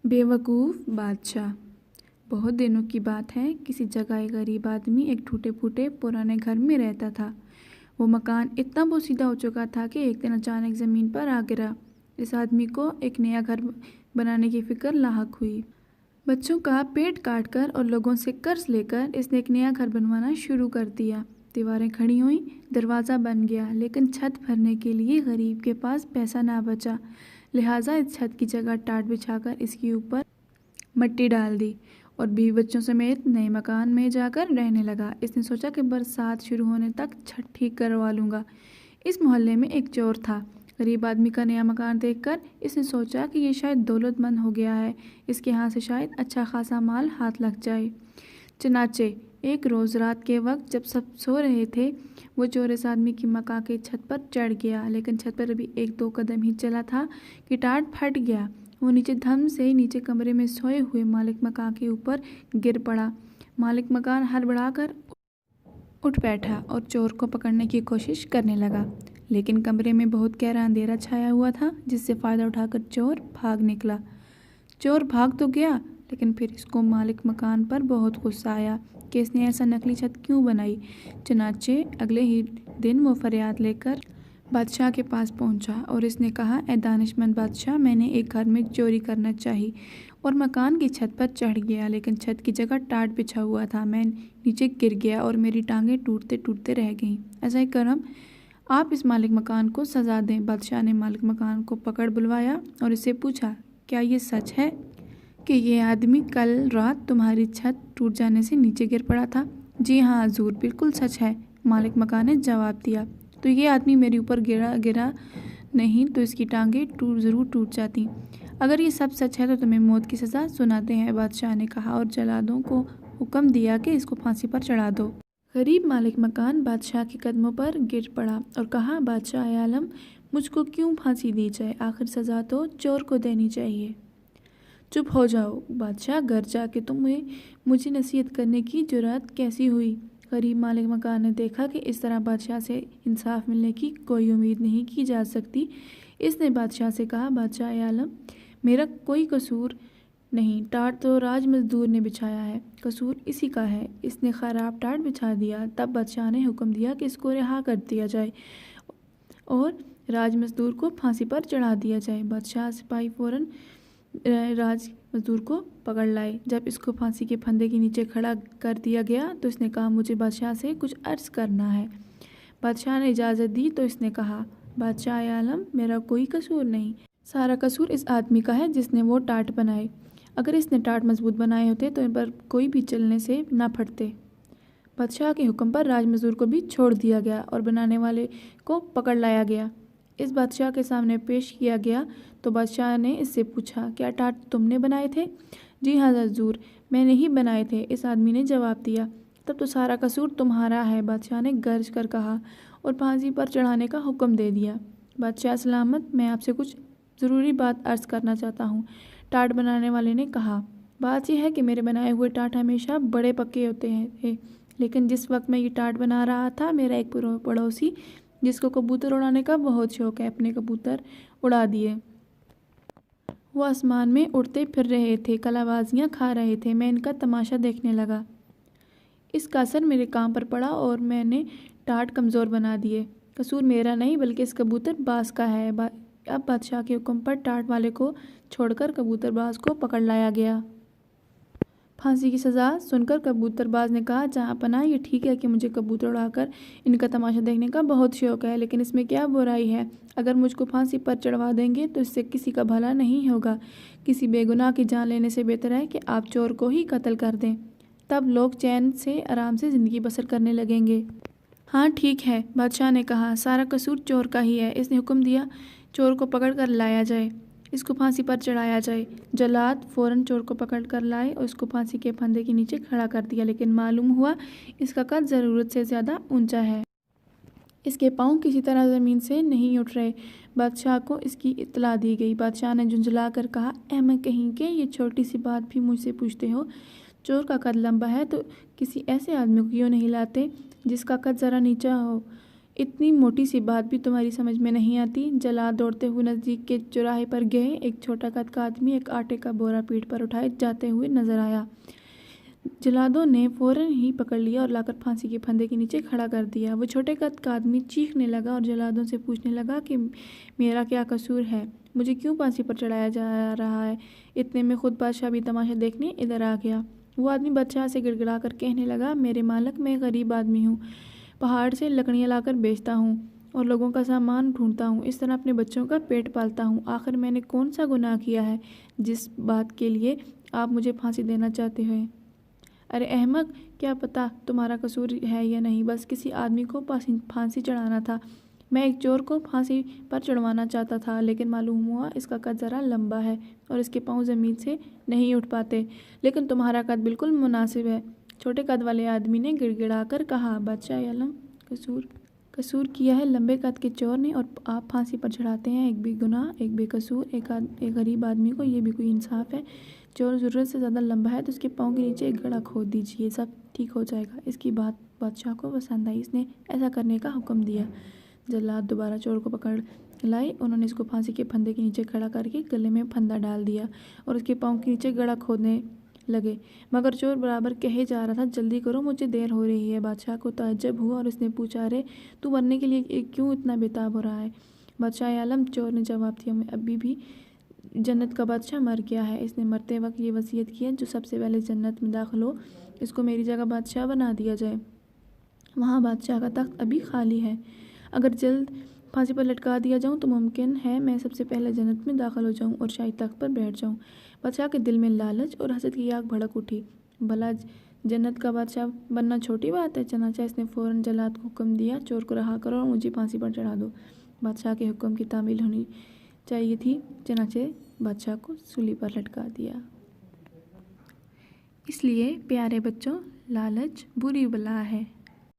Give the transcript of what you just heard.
बेवकूफ़ बादशाह। बहुत दिनों की बात है, किसी जगह एक गरीब आदमी एक टूटे फूटे पुराने घर में रहता था। वो मकान इतना बोसीदा हो चुका था कि एक दिन अचानक ज़मीन पर आ गिरा। इस आदमी को एक नया घर बनाने की फिक्र लाहक हुई। बच्चों का पेट काट कर और लोगों से कर्ज लेकर इसने एक नया घर बनवाना शुरू कर दिया। दीवारें खड़ी हुई, दरवाज़ा बन गया, लेकिन छत भरने के लिए गरीब के पास पैसा ना बचा। लिहाजा इस छत की जगह टाट बिछाकर इसके ऊपर मिट्टी डाल दी और बीवी बच्चों समेत नए मकान में जाकर रहने लगा। इसने सोचा कि बरसात शुरू होने तक छत ठीक करवा लूँगा। इस मोहल्ले में एक चोर था। गरीब आदमी का नया मकान देखकर इसने सोचा कि ये शायद दौलतमंद हो गया है, इसके यहाँ से शायद अच्छा खासा माल हाथ लग जाए। चनाचे एक रोज़ रात के वक्त जब सब सो रहे थे, वो चोर इस आदमी की मकान की छत पर चढ़ गया, लेकिन छत पर अभी एक दो कदम ही चला था कि टाट फट गया। वो नीचे कमरे में सोए हुए मालिक मकान के ऊपर गिर पड़ा। मालिक मकान हड़बड़ाकर उठ बैठा और चोर को पकड़ने की कोशिश करने लगा, लेकिन कमरे में बहुत गहरा अंधेरा छाया हुआ था, जिससे फ़ायदा उठाकर चोर भाग निकला। चोर भाग तो गया, लेकिन फिर इसको मालिक मकान पर बहुत गुस्सा आया कि इसने ऐसा नकली छत क्यों बनाई। चनाचे अगले ही दिन वो फरियाद लेकर बादशाह के पास पहुंचा और इसने कहा, ए दानिशमंद बादशाह, मैंने एक घर में चोरी करना चाही और मकान की छत पर चढ़ गया, लेकिन छत की जगह टाट बिछा हुआ था। मैं नीचे गिर गया और मेरी टांगें टूटते टूटते रह गईं। ऐसा ही करम आप इस मालिक मकान को सज़ा दें। बादशाह ने मालिक मकान को पकड़ बुलवाया और इससे पूछा, क्या ये सच है कि ये आदमी कल रात तुम्हारी छत टूट जाने से नीचे गिर पड़ा था? जी हाँ हजूर, बिल्कुल सच है, मालिक मकान ने जवाब दिया। तो ये आदमी मेरे ऊपर गिरा नहीं तो इसकी टांगें ज़रूर टूट जाती। अगर ये सब सच है तो तुम्हें मौत की सज़ा सुनाते हैं, बादशाह ने कहा और जल्लादों को हुक्म दिया कि इसको फांसी पर चढ़ा दो। गरीब मालिक मकान बादशाह के कदमों पर गिर पड़ा और कहा, बादशाह आलम, मुझको क्यों फांसी दी जाए? आखिर सज़ा तो चोर को देनी चाहिए। चुप हो जाओ बादशाह, घर जाके तुम्हें मुझे नसीहत करने की जुर्रत कैसी हुई? गरीब मालिक मकान ने देखा कि इस तरह बादशाह से इंसाफ मिलने की कोई उम्मीद नहीं की जा सकती। इसने बादशाह से कहा, बादशाह आलम, मेरा कोई कसूर नहीं, टाट तो राज मजदूर ने बिछाया है, कसूर इसी का है, इसने खराब टाट बिछा दिया। तब बादशाह ने हुक्म दिया कि इसको रिहा कर दिया जाए और राज मजदूर को फांसी पर चढ़ा दिया जाए। बादशाह सिपाही फौरन राज मजदूर को पकड़ लाए। जब इसको फांसी के फंदे के नीचे खड़ा कर दिया गया तो इसने कहा, मुझे बादशाह से कुछ अर्ज़ करना है। बादशाह ने इजाज़त दी तो इसने कहा, बादशाह आलम, मेरा कोई कसूर नहीं, सारा कसूर इस आदमी का है जिसने वो टाट बनाए। अगर इसने टाट मजबूत बनाए होते तो इन पर कोई भी चलने से ना फटते। बादशाह के हुक्म पर राज मजदूर को भी छोड़ दिया गया और बनाने वाले को पकड़ लाया गया। इस बादशाह के सामने पेश किया गया तो बादशाह ने इससे पूछा, क्या टाट तुमने बनाए थे? जी हाँ हजूर, मैंने ही बनाए थे, इस आदमी ने जवाब दिया। तब तो सारा कसूर तुम्हारा है, बादशाह ने गरज कर कहा और फांसी पर चढ़ाने का हुक्म दे दिया। बादशाह सलामत, मैं आपसे कुछ ज़रूरी बात अर्ज़ करना चाहता हूँ, टाट बनाने वाले ने कहा। बात यह है कि मेरे बनाए हुए टाट हमेशा बड़े पक्के होते हैं, लेकिन जिस वक्त मैं ये टाट बना रहा था, मेरा एक पड़ोसी जिसको कबूतर उड़ाने का बहुत शौक़ है, अपने कबूतर उड़ा दिए। वो आसमान में उड़ते फिर रहे थे, कलाबाजियाँ खा रहे थे। मैं इनका तमाशा देखने लगा। इसका असर मेरे काम पर पड़ा और मैंने टाट कमज़ोर बना दिए। कसूर मेरा नहीं बल्कि इस कबूतर बाज का है। अब बादशाह के हुक्म पर टाट वाले को छोड़कर कबूतरबाज को पकड़ लाया गया। फांसी की सज़ा सुनकर कबूतरबाज ने कहा, जहाँ पनाह, ये ठीक है कि मुझे कबूतर उड़ाकर इनका तमाशा देखने का बहुत शौक़ है, लेकिन इसमें क्या बुराई है? अगर मुझको फांसी पर चढ़वा देंगे तो इससे किसी का भला नहीं होगा। किसी बेगुनाह की जान लेने से बेहतर है कि आप चोर को ही कत्ल कर दें, तब लोग चैन से आराम से ज़िंदगी बसर करने लगेंगे। हाँ ठीक है, बादशाह ने कहा, सारा कसूर चोर का ही है। इसने हुक्म दिया, चोर को पकड़ कर लाया जाए, इसको फांसी पर चढ़ाया जाए। जल्लाद फ़ौरन चोर को पकड़ कर लाए और इसको फांसी के फंदे के नीचे खड़ा कर दिया, लेकिन मालूम हुआ इसका कद ज़रूरत से ज़्यादा ऊंचा है, इसके पाँव किसी तरह ज़मीन से नहीं उठ रहे। बादशाह को इसकी इत्तला दी गई। बादशाह ने झुंझला कर कहा, अहमक कहीं के, ये छोटी सी बात भी मुझसे पूछते हो? चोर का कद लंबा है तो किसी ऐसे आदमी को क्यों नहीं लाते जिसका कद ज़रा नीचा हो? اتنی موٹی سی بات بھی تمہاری سمجھ میں نہیں آتی؟ جلاد دوڑتے ہوئے نزدیک کے چوراہے پر گئے۔ ایک چھوٹا قد کا آدمی ایک آٹے کا بورا پیٹھ پر اٹھائے جاتے ہوئے نظر آیا۔ جلادوں نے فوراً ہی پکڑ لیا اور لا کر پھانسی کے پھندے کے نیچے کھڑا کر دیا۔ وہ چھوٹے قد کا آدمی چیخنے لگا اور جلادوں سے پوچھنے لگا کہ میرا کیا قصور ہے؟ مجھے کیوں پھانسی پر چڑھایا جا رہا ہے؟ اتنے میں خود بادشاہ بھی تماشا دیکھنے ادھر آ گیا۔ وہ آدمی بادشاہ سے گڑ گڑا کر کہنے لگا، میرے مالک، میں غریب آدمی ہوں، پہاڑ سے لکڑیاں لا کر بیچتا ہوں اور لوگوں کا سامان ڈھونڈتا ہوں، اس طرح اپنے بچوں کا پیٹ پالتا ہوں۔ آخر میں نے کون سا گناہ کیا ہے جس بات کے لیے آپ مجھے پھانسی دینا چاہتے ہیں؟ ارے احمق، کیا پتہ تمہارا قصور ہے یا نہیں، بس کسی آدمی کو پھانسی چڑھانا تھا۔ میں ایک چور کو پھانسی پر چڑھوانا چاہتا تھا، لیکن معلوم ہوا اس کا قد ذرا لمبا ہے اور اس کے پاؤں زمین سے نہیں اٹھ پاتے، لیکن تمہارا قد بالکل مناسب ہے۔ چھوٹے قد والے آدمی نے گڑ گڑا کر کہا، بادشاہ عالم، قصور کیا ہے لمبے قد کے چور نے اور آپ پھانسی پر چڑھاتے ہیں ایک بے گناہ، ایک بے قصور، ایک غریب آدمی کو؟ یہ بھی کوئی انصاف ہے؟ چور ضرورت سے زیادہ لمبا ہے تو اس کے پاؤں کے نیچے ایک گڑھا کھود دیجیے، سب ٹھیک ہو جائے گا۔ اس کی بات بادشاہ کو پسند آئی، اس نے ایسا کرنے کا حکم دیا۔ جلاد دوبارہ چور کو پکڑ لائے، انہوں نے اس کو پھانسی کے پھندے کے نیچے کھڑا کر کے گلے میں پھندا ڈال دیا اور اس کے پاؤں کے نیچے گڑھا کھودنے لگے، مگر چور برابر کہے جا رہا تھا، جلدی کرو، مجھے دیر ہو رہی ہے۔ بادشاہ کو تعجب ہوا اور اس نے پوچھا، ارے تو مرنے کے لیے کیوں اتنا بےتاب ہو رہا ہے؟ بادشاہ عالم، چور نے جواب دیا، میں ابھی بھی جنت کا بادشاہ مر گیا ہے، اس نے مرتے وقت یہ وصیت کی ہے، جو سب سے پہلے جنت میں داخل ہو اس کو میری جگہ بادشاہ بنا دیا جائے۔ وہاں بادشاہ کا تخت ابھی خالی ہے، اگر جلد پھانسی پر لٹکا دیا جاؤں تو ممکن ہے میں سب سے پہلے جنت میں داخل ہو جاؤں اور شاہی تخت پر بیٹھ جاؤں۔ بادشاہ کے دل میں لالچ اور حسد کی آگ بھڑک اٹھی، بھلا جنت کا بادشاہ بننا چھوٹی بات ہے؟ چنانچہ اس نے فوراً جلاد کو حکم دیا، چور کو رہا کرو اور مجھے پھانسی پر چڑھا دو۔ بادشاہ کے حکم کی تعمیل ہونی چاہیے تھی، چنانچہ بادشاہ کو سولی پر لٹکا دیا۔ اس لیے پیارے بچوں، لالچ بری بلا ہے۔